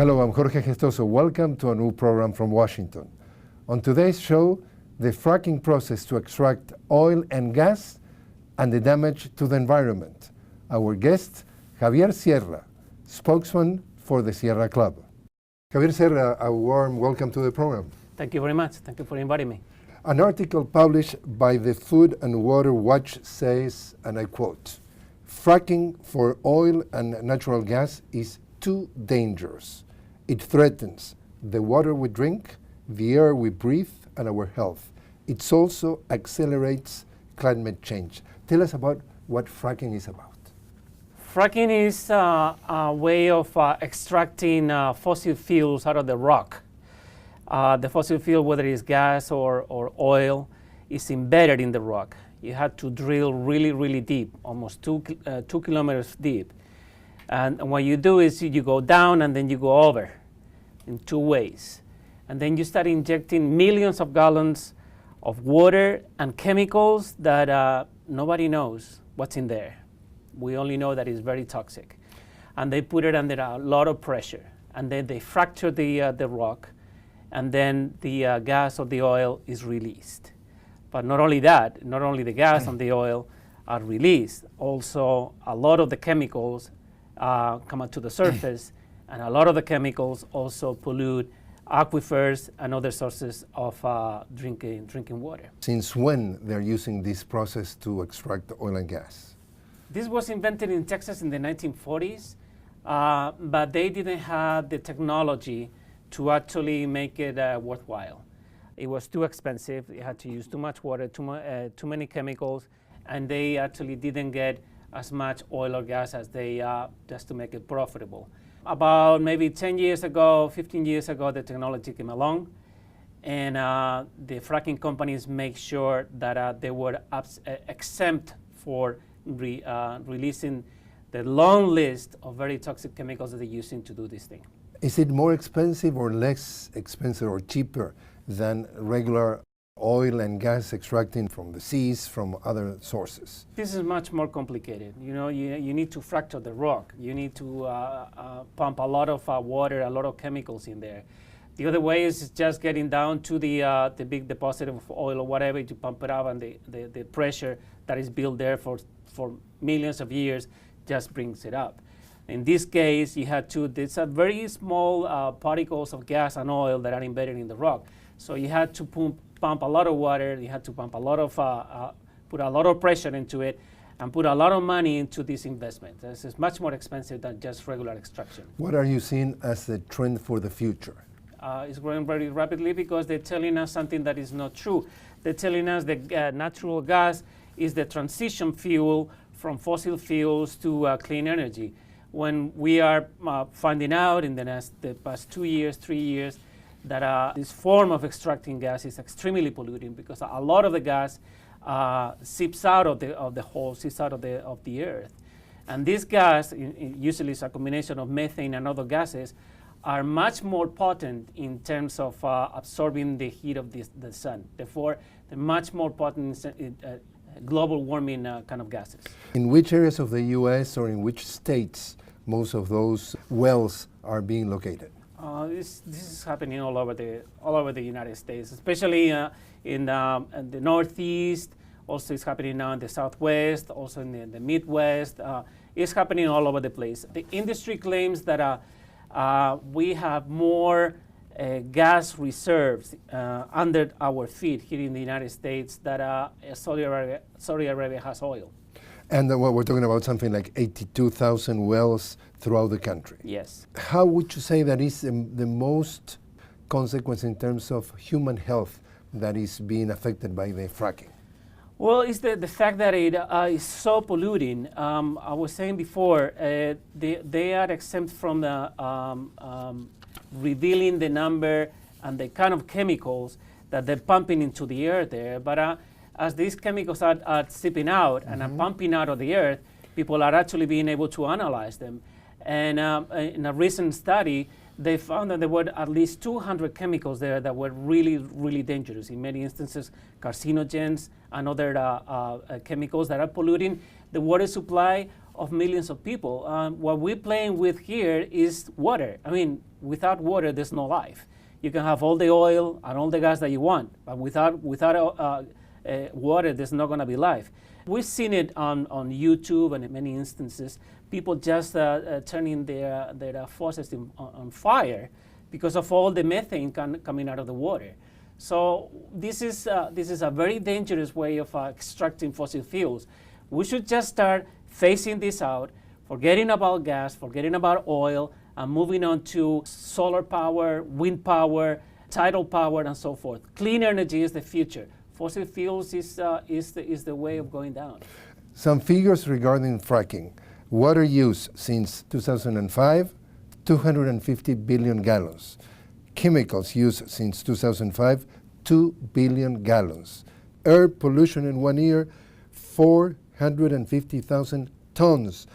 Hello, I'm Jorge Gestoso. Welcome to a new program from Washington. On today's show, the fracking process to extract oil and gas and the damage to the environment. Our guest, Javier Sierra, spokesman for the Sierra Club. Javier Sierra, a warm welcome to the program. Thank you very much. Thank you for inviting me. An article published by the Food and Water Watch says, and I quote, "Fracking for oil and natural gas is too dangerous. It threatens the water we drink, the air we breathe, and our health. It also accelerates climate change." Tell us about what fracking is about. Fracking is a way of extracting fossil fuels out of the rock. The fossil fuel, whether it's gas or oil, is embedded in the rock. You have to drill really, really deep, almost 2 kilometers deep. And what you do is you go down and then you go over in two ways. And then you start injecting millions of gallons of water and chemicals that nobody knows what's in there. We only know that it's very toxic. And they put it under a lot of pressure. And then they fracture the rock. And then the gas or the oil is released. But not only that, not only the gas and the oil are released, also a lot of the chemicals come out to the surface, and a lot of the chemicals also pollute aquifers and other sources of drinking water. Since when they're using this process to extract oil and gas? This was invented in Texas in the 1940s, but they didn't have the technology to actually make it worthwhile. It was too expensive. It had to use too much water, too many chemicals, and they actually didn't get as much oil or gas as they just to make it profitable. About maybe 10 years ago, 15 years ago, the technology came along, and the fracking companies make sure that they were exempt for releasing the long list of very toxic chemicals that they're using to do this thing. Is it more expensive or less expensive or cheaper than regular oil and gas extracting from the seas, from other sources? This is much more complicated. You know, you need to fracture the rock. You need to pump a lot of water, a lot of chemicals in there. The other way is just getting down to the big deposit of oil or whatever, you pump it up, and the pressure that is built there for millions of years just brings it up. In this case, you had to, there's a very small particles of gas and oil that are embedded in the rock. So you had to pump a lot of water, you had to pump a lot of, put a lot of pressure into it, and put a lot of money into this investment. This is much more expensive than just regular extraction. What are you seeing as the trend for the future? It's growing very rapidly because they're telling us something that is not true. They're telling us that natural gas is the transition fuel from fossil fuels to clean energy. When we are finding out in the past 2 years, 3 years, that this form of extracting gas is extremely polluting because a lot of the gas seeps out of the hole, seeps out of the earth. And this gas, usually is a combination of methane and other gases, are much more potent in terms of absorbing the heat of the sun. Therefore, they're much more potent global warming kind of gases. In which areas of the U.S. or in which states most of those wells are being located? This is happening all over the United States, especially in the Northeast. Also, it's happening now in the Southwest, also in the Midwest. It's happening all over the place. The industry claims that we have more gas reserves under our feet here in the United States that Saudi Arabia has oil. And we're talking about something like 82,000 wells throughout the country. Yes. How would you say that is the most consequence in terms of human health that is being affected by the fracking? Well, it's the fact that it is so polluting. I was saying before, they are exempt from the revealing the number and the kind of chemicals that they're pumping into the earth there. But as these chemicals are seeping out and are pumping out of the earth, people are actually being able to analyze them. And in a recent study, they found that there were at least 200 chemicals there that were really, really dangerous. In many instances, carcinogens and other chemicals that are polluting the water supply of millions of people. What we're playing with here is water. I mean, without water, there's no life. You can have all the oil and all the gas that you want, but without water, there's not going to be life. We've seen it on YouTube and in many instances, people just turning their faucets on fire because of all the methane coming out of the water. So this is a very dangerous way of extracting fossil fuels. We should just start phasing this out, forgetting about gas, forgetting about oil, and moving on to solar power, wind power, tidal power, and so forth. Clean energy is the future. Fossil fuels is the way of going down. Some figures regarding fracking. Water use since 2005, 250 billion gallons. Chemicals use since 2005, 2 billion gallons. Air pollution in 1 year, 450,000 tons.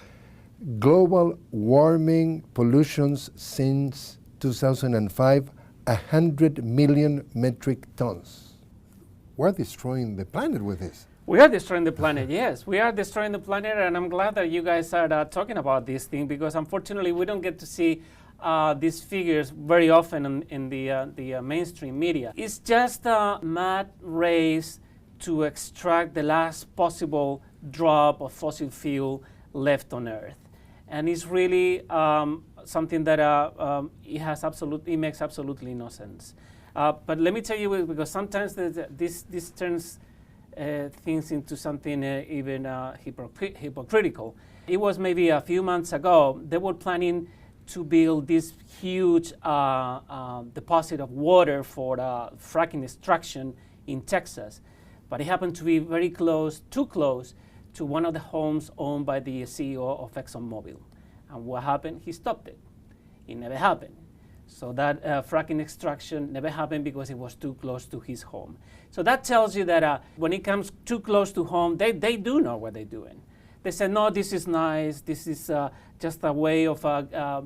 Global warming pollutions since 2005, 100 million metric tons. We're destroying the planet with this. We are destroying the planet, yes. We are destroying the planet, and I'm glad that you guys are talking about this thing, because unfortunately we don't get to see these figures very often in the mainstream media. It's just a mad race to extract the last possible drop of fossil fuel left on Earth. And it's really something that it makes absolutely no sense. But let me tell you, because sometimes this turns things into something even hypocritical. It was maybe a few months ago, they were planning to build this huge deposit of water for fracking extraction in Texas. But it happened to be very close, too close, to one of the homes owned by the CEO of ExxonMobil. And what happened? He stopped it. It never happened. So that fracking extraction never happened because it was too close to his home. So that tells you that when it comes too close to home, they do know what they're doing. They said, no, this is nice. This is just a way of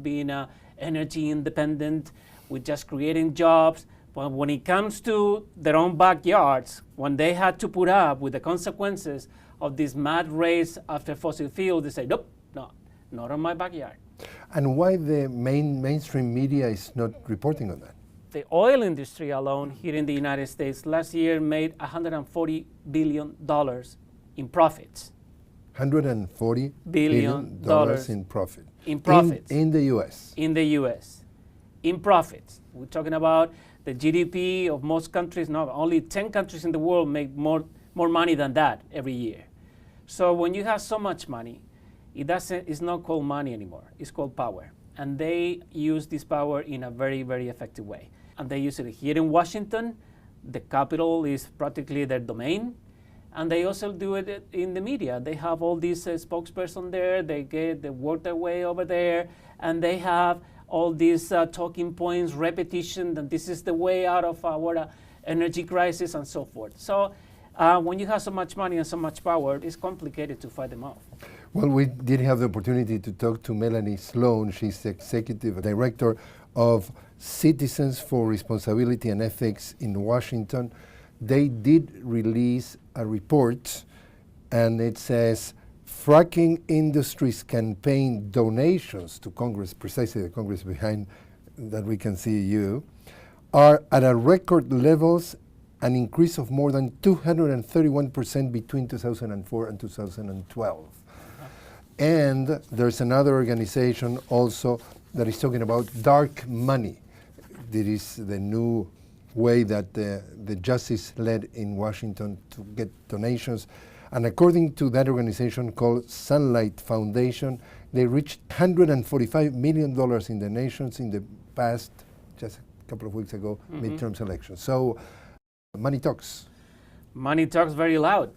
being energy independent. We're just creating jobs. But when it comes to their own backyards, when they had to put up with the consequences of this mad race after fossil fuels, they say, nope, no, not on my backyard. And why the mainstream media is not reporting on that? The oil industry alone here in the United States last year made $140 billion in profits. $140 billion in profit. In profits. In the U.S. In the U.S. In profits. We're talking about the GDP of most countries. No, only 10 countries in the world make more money than that every year. So when you have so much money, it's not called money anymore. It's called power. And they use this power in a very, very effective way. And they use it here in Washington. The Capitol is practically their domain. And they also do it in the media. They have all these spokespersons there. They work their way over there. And they have all these talking points, repetition, that this is the way out of our energy crisis and so forth. So when you have so much money and so much power, it's complicated to fight them off. Well, we did have the opportunity to talk to Melanie Sloan. She's the executive director of Citizens for Responsibility and Ethics in Washington. They did release a report, and it says fracking industry's campaign donations to Congress, precisely the Congress behind that we can see you, are at a record levels, an increase of more than 231% between 2004 and 2012. And there's another organization also that is talking about dark money. That is the new way that the justice led in Washington to get donations. And according to that organization called Sunlight Foundation, they reached $145 million in donations in the past, just a couple of weeks ago, midterms elections. So money talks. Money talks very loud,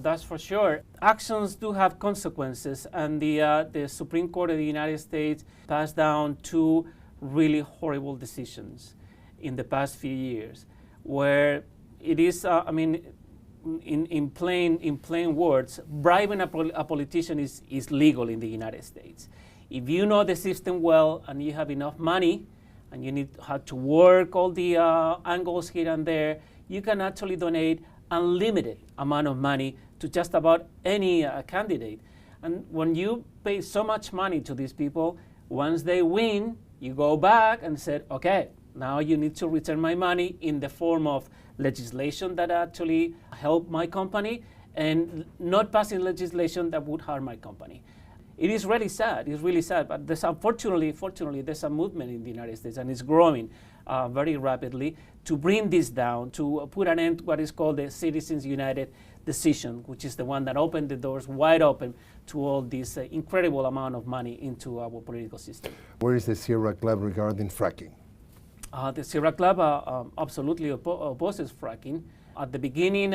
that's for sure. Actions do have consequences, and the Supreme Court of the United States passed down two really horrible decisions in the past few years, where it is, in plain words, bribing a politician is legal in the United States. If you know the system well and you have enough money and you have to work all the angles here and there, you can actually donate unlimited amount of money to just about any candidate. And when you pay so much money to these people, once they win, you go back and said, okay, now you need to return my money in the form of legislation that actually help my company and not passing legislation that would harm my company. It is really sad. It's really sad. But fortunately, there's a movement in the United States, and it's growing very rapidly to bring this down, to put an end to what is called the Citizens United decision, which is the one that opened the doors wide open to all this incredible amount of money into our political system. Where is the Sierra Club regarding fracking? The Sierra Club absolutely opposes fracking. At the beginning,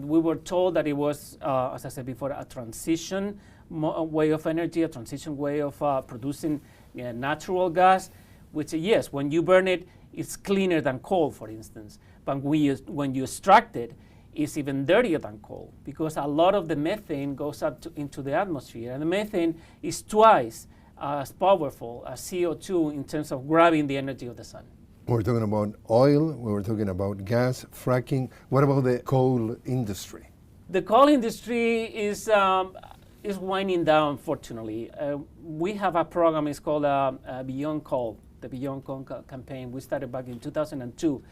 we were told that it was, as I said before, a transition way of energy, a transition way of producing natural gas, which, yes, when you burn it, it's cleaner than coal, for instance. But when you extract it, it's even dirtier than coal, because a lot of the methane goes up into the atmosphere. And the methane is twice as powerful as CO2 in terms of grabbing the energy of the sun. We're talking about oil, we were talking about gas, fracking. What about the coal industry? The coal industry is winding down, fortunately. We have a program, it's called Beyond Coal, the Beyond Coal campaign. We started back in 2002.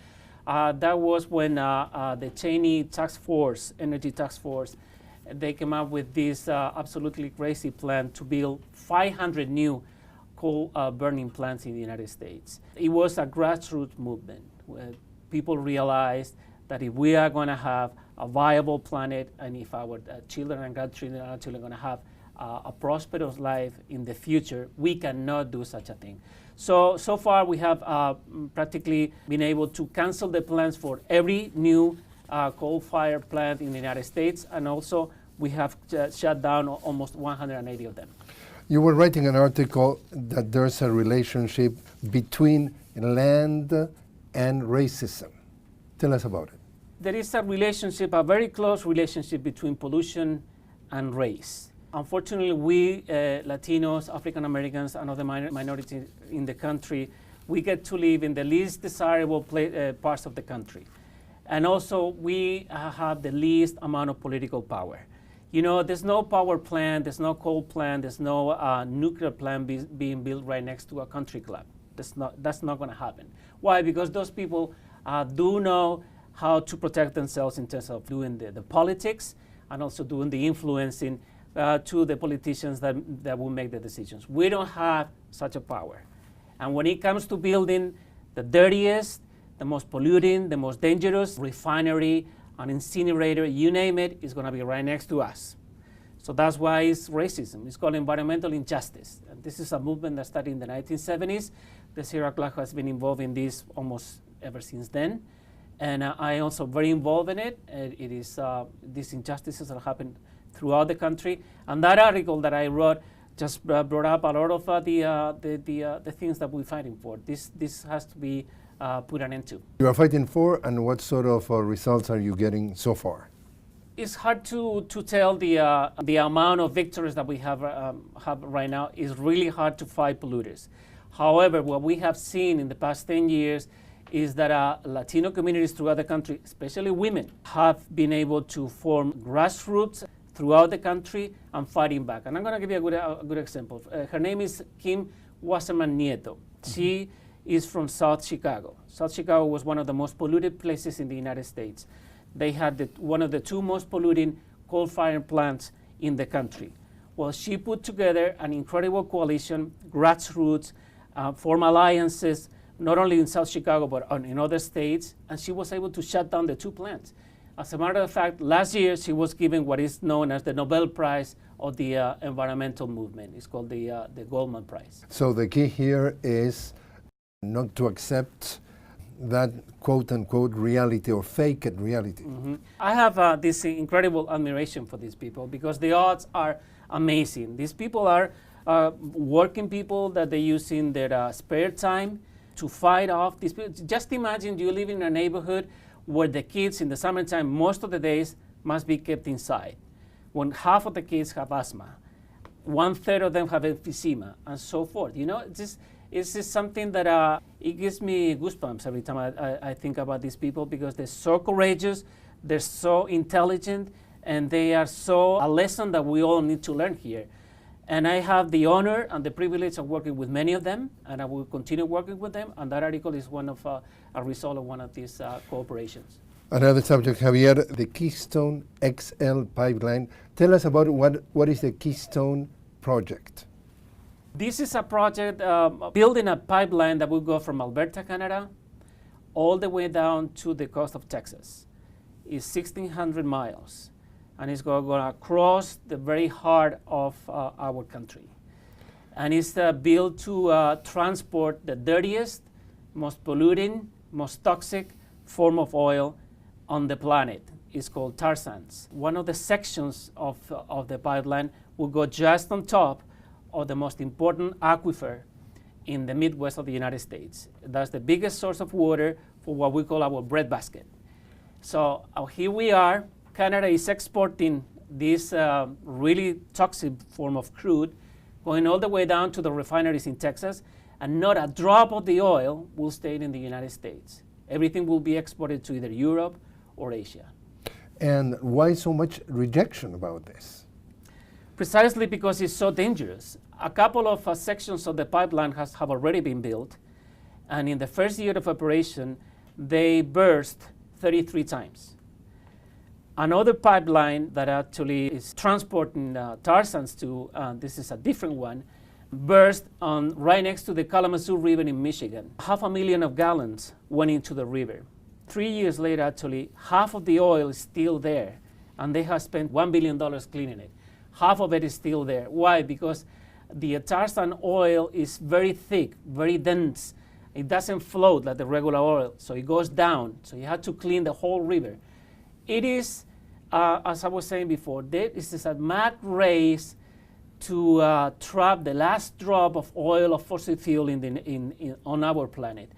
That was when the Cheney task force, energy task force, they came up with this absolutely crazy plan to build 500 new coal burning plants in the United States. It was a grassroots movement where people realized that if we are going to have a viable planet, and if our children and grandchildren are actually going to have a prosperous life in the future, we cannot do such a thing. So far we have practically been able to cancel the plans for every new coal-fired plant in the United States, and also we have shut down almost 180 of them. You were writing an article that there's a relationship between land and racism. Tell us about it. There is a relationship, a very close relationship between pollution and race. Unfortunately, we Latinos, African Americans, and other minorities in the country, we get to live in the least desirable parts of the country. And also, we have the least amount of political power. You know, there's no power plant, there's no coal plant, there's no nuclear plant being built right next to a country club. That's not going to happen. Why? Because those people do know how to protect themselves in terms of doing the politics and also doing the influencing to the politicians that will make the decisions. We don't have such a power. And when it comes to building the dirtiest, the most polluting, the most dangerous refinery, an incinerator, you name it, is going to be right next to us. So that's why it's racism. It's called environmental injustice. And this is a movement that started in the 1970s. The Sierra Club has been involved in this almost ever since then. And I also very involved in it. It is these injustices that happen throughout the country. And that article that I wrote just brought up a lot of the things that we're fighting for. This has to be put an end to. You are fighting for, and what sort of results are you getting so far? It's hard to tell the amount of victories that we have right now. It's really hard to fight polluters. However, what we have seen in the past 10 years is that Latino communities throughout the country, especially women, have been able to form grassroots throughout the country and fighting back. And I'm going to give you a good example. Her name is Kim Wasserman Nieto. She is from South Chicago. South Chicago was one of the most polluted places in the United States. They had one of the two most polluting coal-fired plants in the country. Well, she put together an incredible coalition, grassroots, form alliances, not only in South Chicago, but in other states, and she was able to shut down the two plants. As a matter of fact, last year she was given what is known as the Nobel Prize of the environmental movement. It's called the Goldman Prize. So the key here is not to accept that quote-unquote reality or fake reality. Mm-hmm. I have this incredible admiration for these people because the odds are amazing. These people are working people that they use in their spare time to fight off these people. Just imagine you live in a neighborhood where the kids in the summertime, most of the days, must be kept inside. When half of the kids have asthma, 1/3 of them have emphysema, and so forth. You know, it's just something that it gives me goosebumps every time I think about these people because they're so courageous, they're so intelligent, and they are so a lesson that we all need to learn here. And I have the honor and the privilege of working with many of them, and I will continue working with them. And that article is one of a result of one of these cooperations. Another subject, Javier, the Keystone XL pipeline. Tell us about what is the Keystone project? This is a project building a pipeline that will go from Alberta, Canada, all the way down to the coast of Texas. It's 1,600 miles, and it's going to cross the very heart of our country. And it's built to transport the dirtiest, most polluting, most toxic form of oil on the planet. It's called tar sands. One of the sections of the pipeline will go just on top of the most important aquifer in the Midwest of the United States. That's the biggest source of water for what we call our breadbasket. So here we are. Canada is exporting this really toxic form of crude, going all the way down to the refineries in Texas, and not a drop of the oil will stay in the United States. Everything will be exported to either Europe or Asia. And why so much rejection about this? Precisely because it's so dangerous. A couple of sections of the pipeline have already been built, and in the first year of operation, they burst 33 times. Another pipeline that actually is transporting tar sands to, this is a different one, burst right next to the Kalamazoo River in Michigan. 500,000 gallons went into the river. 3 years later, actually, half of the oil is still there, and they have spent $1 billion cleaning it. Half of it is still there. Why? Because the tar sand oil is very thick, very dense. It doesn't float like the regular oil, so it goes down. So you have to clean the whole river. It is, as I was saying before, this is a mad race to trap the last drop of oil of fossil fuel on our planet.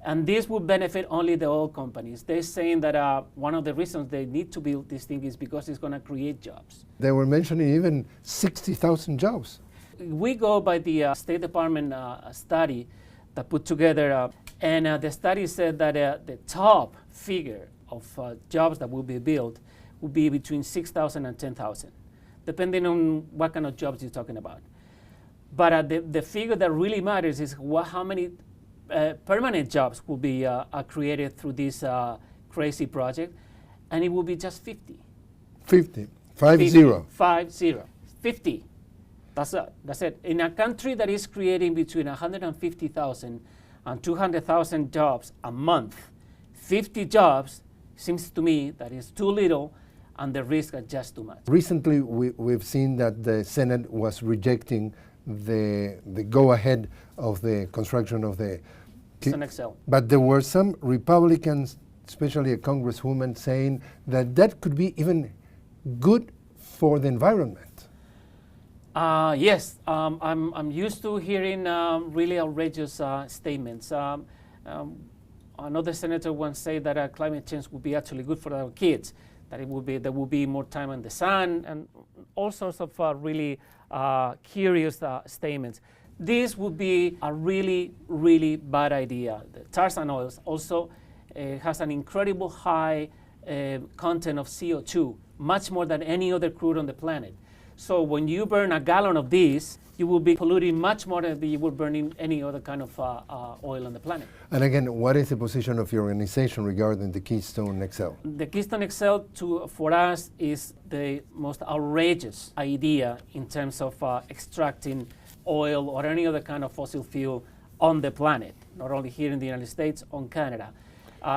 And this will benefit only the oil companies. They're saying that one of the reasons they need to build this thing is because it's going to create jobs. They were mentioning even 60,000 jobs. We go by the State Department study that put together, and the study said that the top figure of jobs that will be built will be between 6,000 and 10,000, depending on what kind of jobs you're talking about. But the figure that really matters is how many permanent jobs will be created through this crazy project, and it will be just 50. 50. 50. 50. That's it. In a country that is creating between 150,000 and 200,000 jobs a month, 50 jobs seems to me that is too little, and the risks are just too much. Recently, we've seen that the Senate was rejecting the go-ahead of the construction of the Keystone XL. But there were some Republicans, especially a congresswoman, saying that could be even good for the environment. Yes, I'm used to hearing really outrageous statements. Another senator once said that climate change would be actually good for our kids, that there will be more time in the sun, and all sorts of really curious statements. This would be a really, really bad idea. The tar sand oils also has an incredible high content of CO2, much more than any other crude on the planet. So when you burn a gallon of this, you will be polluting much more than you would burning any other kind of oil on the planet. And again, what is the position of your organization regarding the Keystone XL? The Keystone XL, for us, is the most outrageous idea in terms of extracting oil or any other kind of fossil fuel on the planet, not only here in the United States, on Canada.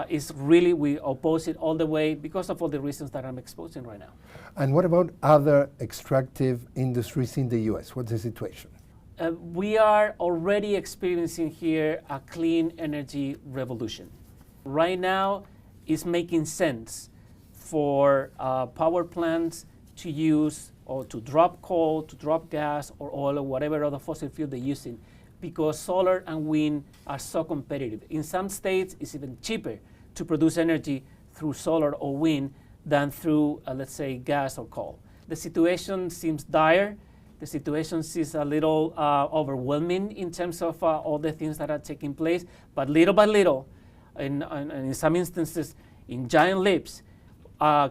Is really, we oppose it all the way because of all the reasons that I'm exposing right now. And what about other extractive industries in the U.S.? What's the situation? We are already experiencing here a clean energy revolution. Right now, it's making sense for power plants to use or to drop coal, to drop gas or oil or whatever other fossil fuel they're using, because solar and wind are so competitive. In some states, it's even cheaper to produce energy through solar or wind than through, let's say, gas or coal. The situation seems dire. The situation is a little overwhelming in terms of all the things that are taking place. But little by little, and in some instances, in giant leaps,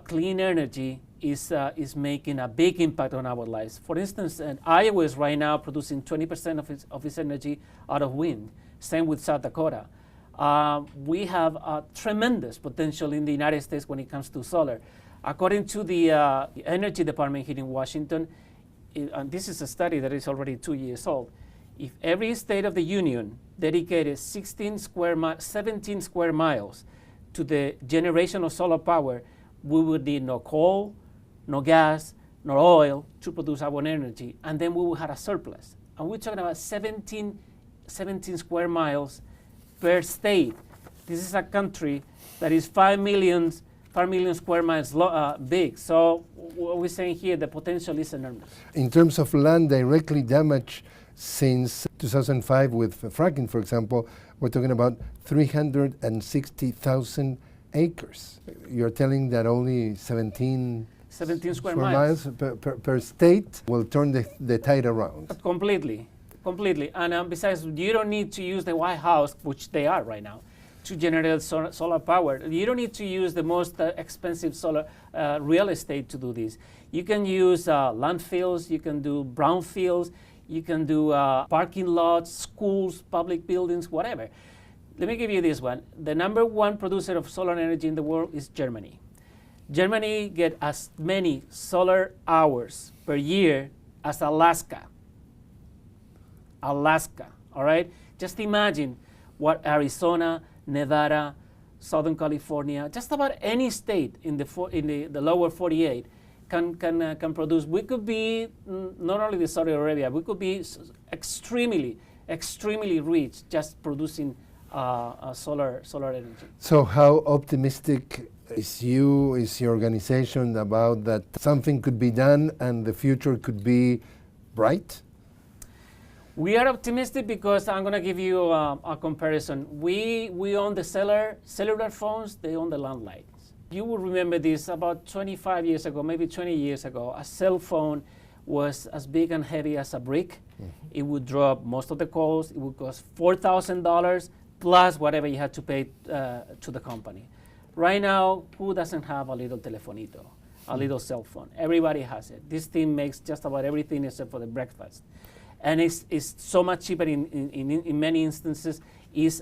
clean energy is making a big impact on our lives. For instance, Iowa is right now producing 20% of its energy out of wind. Same with South Dakota. We have a tremendous potential in the United States when it comes to solar. According to the Energy Department here in Washington, and this is a study that is already 2 years old, if every state of the union dedicated 17 square miles to the generation of solar power, we would need no coal, no gas, no oil to produce our energy, and then we will have a surplus. And we're talking about 17 square miles per state. This is a country that is 5 million square miles big. So what we're saying here, the potential is enormous. In terms of land directly damaged since 2005 with fracking, for example, we're talking about 360,000 acres. You're telling that only 17 square miles per state will turn the tide around. Completely. And besides, you don't need to use the White House, which they are right now, to generate solar power. You don't need to use the most expensive solar real estate to do this. You can use landfills, you can do brownfields, you can do parking lots, schools, public buildings, whatever. Let me give you this one. The number one producer of solar energy in the world is Germany. Germany gets as many solar hours per year as Alaska. Alaska, all right? Just imagine what Arizona, Nevada, Southern California, just about any state in the lower 48 can produce. We could be not only Saudi Arabia, we could be extremely rich just producing solar energy. So how optimistic is your organization about that something could be done and the future could be bright? We are optimistic because I'm going to give you a comparison. We own the cellular phones, they own the landlines. You will remember this about 25 years ago, maybe 20 years ago. A cell phone was as big and heavy as a brick. Mm-hmm. It would drop most of the calls. It would cost $4,000 plus whatever you had to pay to the company. Right now, who doesn't have a little telefonito, a little cell phone? Everybody has it. This thing makes just about everything except for the breakfast. And it's so much cheaper in many instances. Is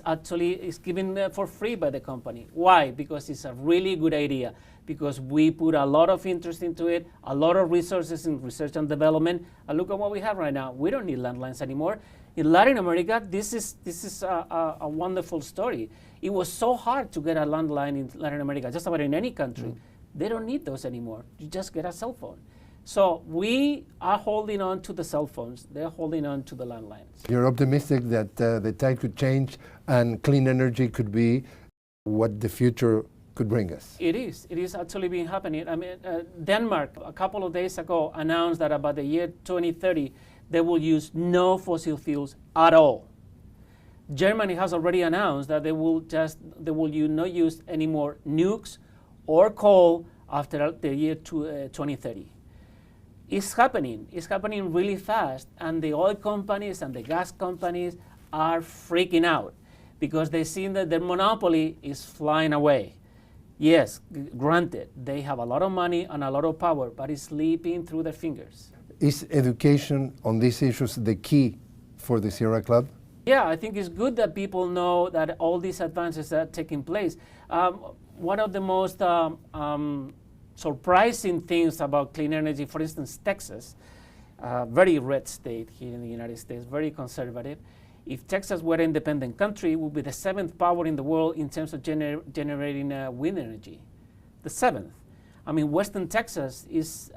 given for free by the company. Why? Because it's a really good idea. Because we put a lot of interest into it, a lot of resources in research and development. And look at what we have right now. We don't need landlines anymore. In Latin America, this is a wonderful story. It was so hard to get a landline in Latin America, just about in any country. Mm. They don't need those anymore. You just get a cell phone. So we are holding on to the cell phones. They're holding on to the landlines. You're optimistic that the tide could change and clean energy could be what the future could bring us. It is. It is actually been happening. I mean, Denmark a couple of days ago announced that about the year 2030, they will use no fossil fuels at all. Germany has already announced that they will not use any more nukes or coal after the year 2030. It's happening. It's happening really fast, and the oil companies and the gas companies are freaking out because they see that their monopoly is flying away. Yes, granted, they have a lot of money and a lot of power, but it's slipping through their fingers. Is education on these issues the key for the Sierra Club? Yeah, I think it's good that people know that all these advances are taking place. One of the most surprising things about clean energy, for instance, Texas, very red state here in the United States, very conservative. If Texas were an independent country, it would be the 7th power in the world in terms of generating wind energy. The 7th. I mean, Western Texas is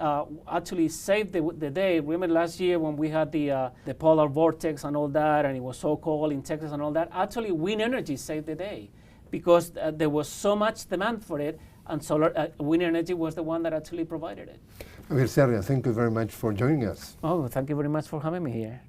actually saved the day. Remember last year when we had the polar vortex and all that, and it was so cold in Texas and all that? Actually, wind energy saved the day because there was so much demand for it, and wind energy was the one that actually provided it. Javier Serra, thank you very much for joining us. Oh, thank you very much for having me here.